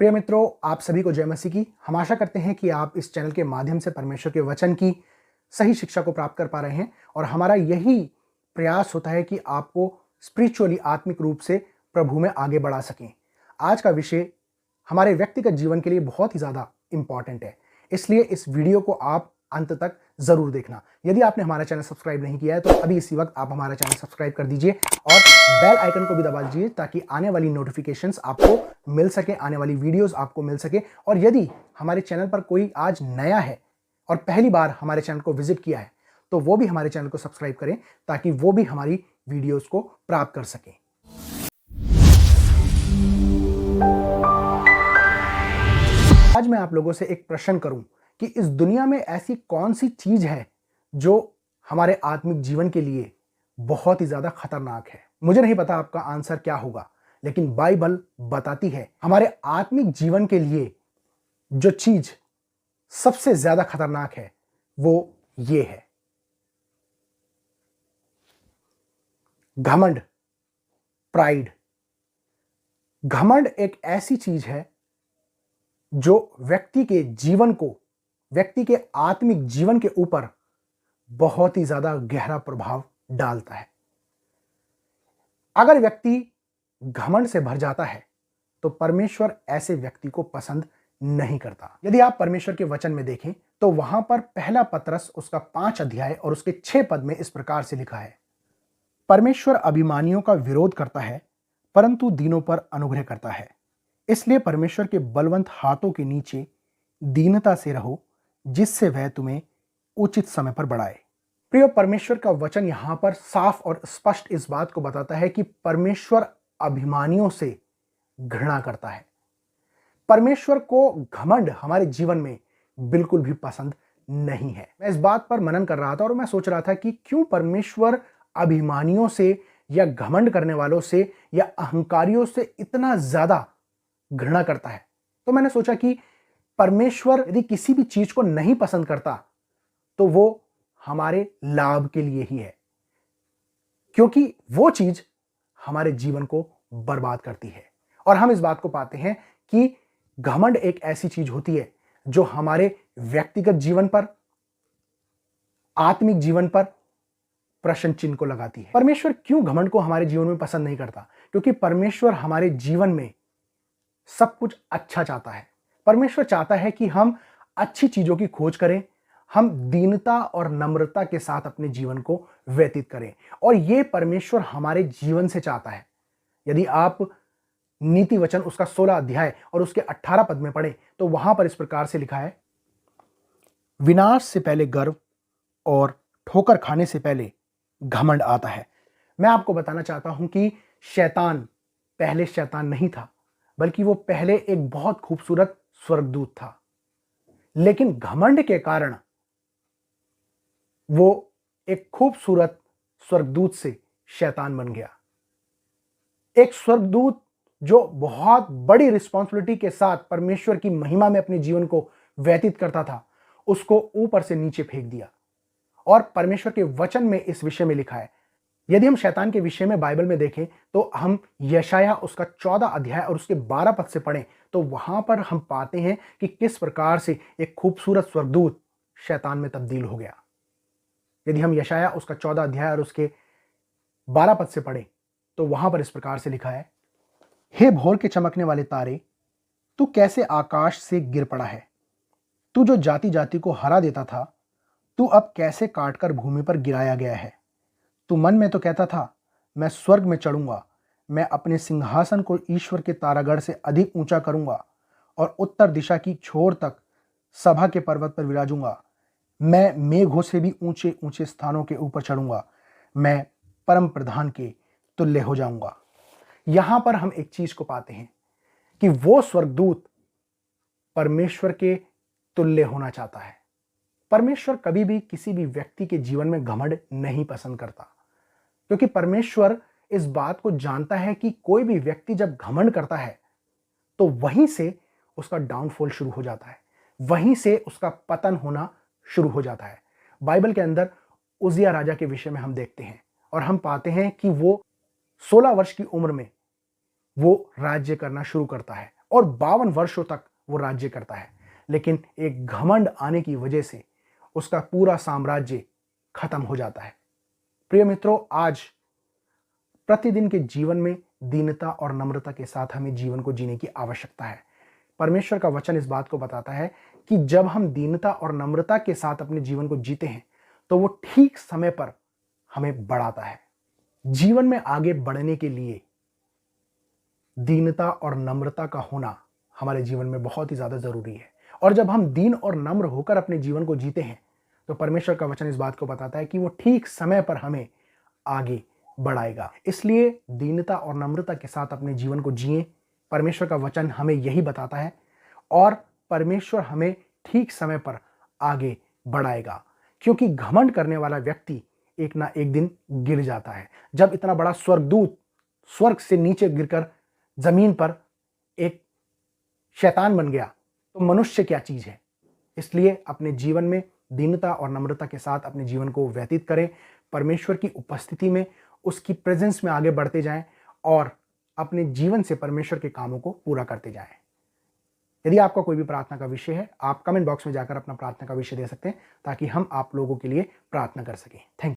प्रिय मित्रों, आप सभी को जय मसीह की। हम आशा करते हैं कि आप इस चैनल के माध्यम से परमेश्वर के वचन की सही शिक्षा को प्राप्त कर पा रहे हैं और हमारा यही प्रयास होता है कि आपको स्पिरिचुअली आत्मिक रूप से प्रभु में आगे बढ़ा सकें। आज का विषय हमारे व्यक्तिगत जीवन के लिए बहुत ही ज़्यादा इंपॉर्टेंट है, इसलिए इस वीडियो को आप अंत तक जरूर देखना। यदि आपने हमारा चैनल सब्सक्राइब नहीं किया है तो अभी इसी वक्त आप हमारा चैनल सब्सक्राइब कर दीजिए और बेल आइकन को भी दबा दीजिए ताकि आने वाली नोटिफिकेशंस आपको मिल सके, आने वाली वीडियोस आपको मिल सके। और यदि हमारे चैनल पर कोई आज नया है और पहली बार हमारे चैनल को विजिट किया है तो वो भी हमारे चैनल को सब्सक्राइब करें ताकि वो भी हमारी वीडियोस को प्राप्त कर सकें। आज मैं आप लोगों से एक प्रश्न करूं कि इस दुनिया में ऐसी कौन सी चीज है जो हमारे आत्मिक जीवन के लिए बहुत ही ज्यादा खतरनाक है। मुझे नहीं पता आपका आंसर क्या होगा, लेकिन बाइबल बताती है हमारे आत्मिक जीवन के लिए जो चीज सबसे ज्यादा खतरनाक है वो ये है, घमंड, प्राइड। घमंड एक ऐसी चीज है जो व्यक्ति के जीवन को, व्यक्ति के आत्मिक जीवन के ऊपर बहुत ही ज्यादा गहरा प्रभाव डालता है। अगर व्यक्ति घमंड से भर जाता है तो परमेश्वर ऐसे व्यक्ति को पसंद नहीं करता। यदि आप परमेश्वर के वचन में देखें तो वहां पर पहला पतरस उसका 5 अध्याय और उसके 6 पद में इस प्रकार से लिखा है, परमेश्वर अभिमानियों का विरोध करता है परंतु दीनों पर अनुग्रह करता है। इसलिए परमेश्वर के बलवंत हाथों के नीचे दीनता से रहो जिससे वह तुम्हें उचित समय पर बढ़ाए। प्रिय, परमेश्वर का वचन यहां पर साफ और स्पष्ट इस बात को बताता है कि परमेश्वर अभिमानियों से घृणा करता है। परमेश्वर को घमंड हमारे जीवन में बिल्कुल भी पसंद नहीं है। मैं इस बात पर मनन कर रहा था और मैं सोच रहा था कि क्यों परमेश्वर अभिमानियों से या घमंड करने वालों से या अहंकारियों से इतना ज्यादा घृणा करता है। तो मैंने सोचा कि परमेश्वर यदि किसी भी चीज को नहीं पसंद करता तो वो हमारे लाभ के लिए ही है, क्योंकि वो चीज हमारे जीवन को बर्बाद करती है। और हम इस बात को पाते हैं कि घमंड एक ऐसी चीज होती है जो हमारे व्यक्तिगत जीवन पर, आत्मिक जीवन पर प्रश्न चिन्ह को लगाती है। परमेश्वर क्यों घमंड को हमारे जीवन में पसंद नहीं करता? क्योंकि परमेश्वर हमारे जीवन में सब कुछ अच्छा चाहता है। परमेश्वर चाहता है कि हम अच्छी चीजों की खोज करें, हम दीनता और नम्रता के साथ अपने जीवन को व्यतीत करें, और यह परमेश्वर हमारे जीवन से चाहता है। यदि आप नीति वचन उसका 16 अध्याय और उसके 18 पद में पढ़ें तो वहां पर इस प्रकार से लिखा है, विनाश से पहले गर्व और ठोकर खाने से पहले घमंड आता है। मैं आपको बताना चाहता हूं कि शैतान पहले शैतान नहीं था, बल्कि वो पहले एक बहुत खूबसूरत स्वर्गदूत था, लेकिन घमंड के कारण वो एक खूबसूरत स्वर्गदूत से शैतान बन गया। एक स्वर्गदूत जो बहुत बड़ी रिस्पॉन्सिबिलिटी के साथ परमेश्वर की महिमा में अपने जीवन को व्यतीत करता था, उसको ऊपर से नीचे फेंक दिया। और परमेश्वर के वचन में इस विषय में लिखा है, यदि हम शैतान के विषय में बाइबल में देखें तो हम यशाया उसका 14 अध्याय और उसके 12 पद से पढ़ें तो वहां पर हम पाते हैं कि किस प्रकार से एक खूबसूरत स्वर्गदूत शैतान में तब्दील हो गया। यदि हम यशाया उसका 14 अध्याय और उसके 12 पद से पढ़ें तो वहां पर इस प्रकार से लिखा है, हे भोर के चमकने वाले तारे, तू कैसे आकाश से गिर पड़ा है। तू जो जाति जाति को हरा देता था, तू अब कैसे काटकर भूमि पर गिराया गया है। तू मन में तो कहता था, मैं स्वर्ग में चढ़ूंगा, मैं अपने सिंहासन को ईश्वर के तारागढ़ से अधिक ऊंचा करूंगा और उत्तर दिशा की छोर तक सभा के पर्वत पर विराजूंगा। मैं मेघों से भी ऊंचे ऊंचे स्थानों के ऊपर चढ़ूंगा, मैं परम प्रधान के तुल्य हो जाऊंगा। यहां पर हम एक चीज को पाते हैं कि वो स्वर्गदूत परमेश्वर के तुल्य होना चाहता है। परमेश्वर कभी भी किसी भी व्यक्ति के जीवन में घमंड नहीं पसंद करता, क्योंकि परमेश्वर इस बात को जानता है कि कोई भी व्यक्ति जब घमंड करता है तो वहीं से उसका डाउनफॉल शुरू हो जाता है, वहीं से उसका पतन होना शुरू हो जाता है। बाइबल के अंदर उजिया राजा के विषय में हम देखते हैं और हम पाते हैं कि वो 16 वर्ष की उम्र में वो राज्य करना शुरू करता है और 52 वर्षों तक वो राज्य करता है। लेकिन एक घमंड आने की वजह से उसका पूरा साम्राज्य खत्म हो जाता है। प्रिय मित्रों, आज प्रतिदिन के जीवन में दीनता और नम्रता के साथ हमें जीवन को जीने की आवश्यकता है। परमेश्वर का वचन इस बात को बताता है कि जब हम दीनता और नम्रता के साथ अपने जीवन को जीते हैं तो वो ठीक समय पर हमें बढ़ाता है। जीवन में आगे बढ़ने के लिए दीनता और नम्रता का होना हमारे जीवन में बहुत ही ज्यादा जरूरी है। और जब हम दीन और नम्र होकर अपने जीवन को जीते हैं तो परमेश्वर का वचन इस बात को बताता है कि वो ठीक समय पर हमें आगे बढ़ाएगा। इसलिए दीनता और नम्रता के साथ अपने जीवन को जिए। परमेश्वर का वचन हमें यही बताता है और परमेश्वर हमें ठीक समय पर आगे बढ़ाएगा, क्योंकि घमंड करने वाला व्यक्ति एक ना एक दिन गिर जाता है। जब इतना बड़ा स्वर्गदूत स्वर्ग से नीचे गिरकर जमीन पर एक शैतान बन गया तो मनुष्य क्या चीज है। इसलिए अपने जीवन में दीनता और नम्रता के साथ अपने जीवन को व्यतीत करें। परमेश्वर की उपस्थिति में, उसकी प्रेजेंस में आगे बढ़ते जाएं और अपने जीवन से परमेश्वर के कामों को पूरा करते जाएं। यदि आपका कोई भी प्रार्थना का विषय है, आप कमेंट बॉक्स में जाकर अपना प्रार्थना का विषय दे सकते हैं ताकि हम आप लोगों के लिए प्रार्थना कर सकें। Thank you.